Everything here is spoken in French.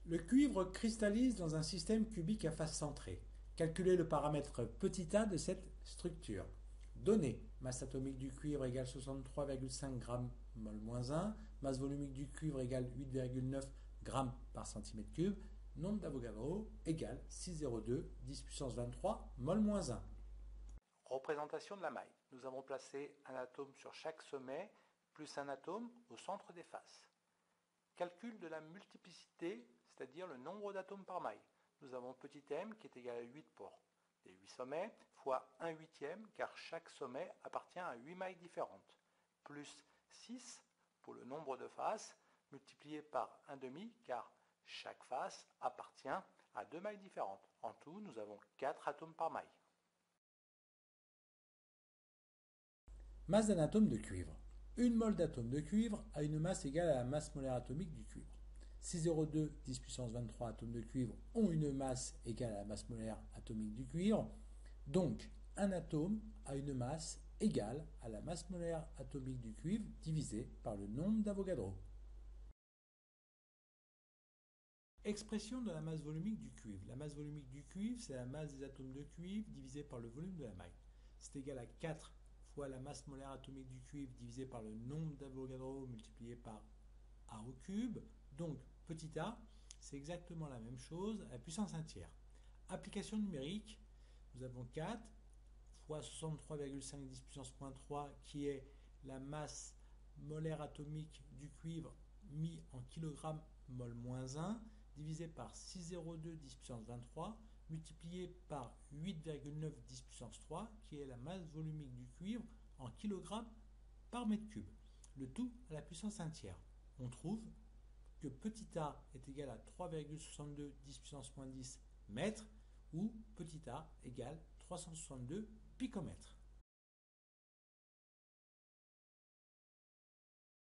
Le cuivre cristallise dans un système cubique à face centrée. Calculez le paramètre petit a de cette structure. Données. Masse atomique du cuivre égale 63,5 g mol-1. Masse volumique du cuivre égale 8,9 g par centimètre cube. Nombre d'Avogadro égale 6,02 10 puissance 23 mol-1. Représentation de la maille. Nous avons placé un atome sur chaque sommet, plus un atome au centre des faces. Calcul de la multiplicité, c'est-à-dire le nombre d'atomes par maille. Nous avons petit m qui est égal à 8 pour les 8 sommets, fois 1 huitième, car chaque sommet appartient à 8 mailles différentes, plus 6 pour le nombre de faces, multiplié par 1 demi, car chaque face appartient à 2 mailles différentes. En tout, nous avons 4 atomes par maille. Masse d'un atome de cuivre. Une mole d'atome de cuivre a une masse égale à la masse molaire atomique du cuivre. 6,02 10 puissance 23 atomes de cuivre ont une masse égale à la masse molaire atomique du cuivre. Donc, un atome a une masse égale à la masse molaire atomique du cuivre divisé par le nombre d'Avogadro. Expression de la masse volumique du cuivre. La masse volumique du cuivre, c'est la masse des atomes de cuivre divisé par le volume de la maille. C'est égal à 4 fois la masse molaire atomique du cuivre divisé par le nombre d'Avogadro multiplié par A au cube. Donc, petit a, c'est exactement la même chose à la puissance 1 tiers. Application numérique, nous avons 4 fois 63,5 10 puissance moins 3 qui est la masse molaire atomique du cuivre mis en kg mol moins 1 divisé par 6,02 10 puissance 23 multiplié par 8,9 10 puissance 3 qui est la masse volumique du cuivre en kg par mètre cube. Le tout à la puissance 1 tiers. On trouve que petit a est égal à 3,62 10 puissance moins 10 mètres ou petit a égale 362 picomètres.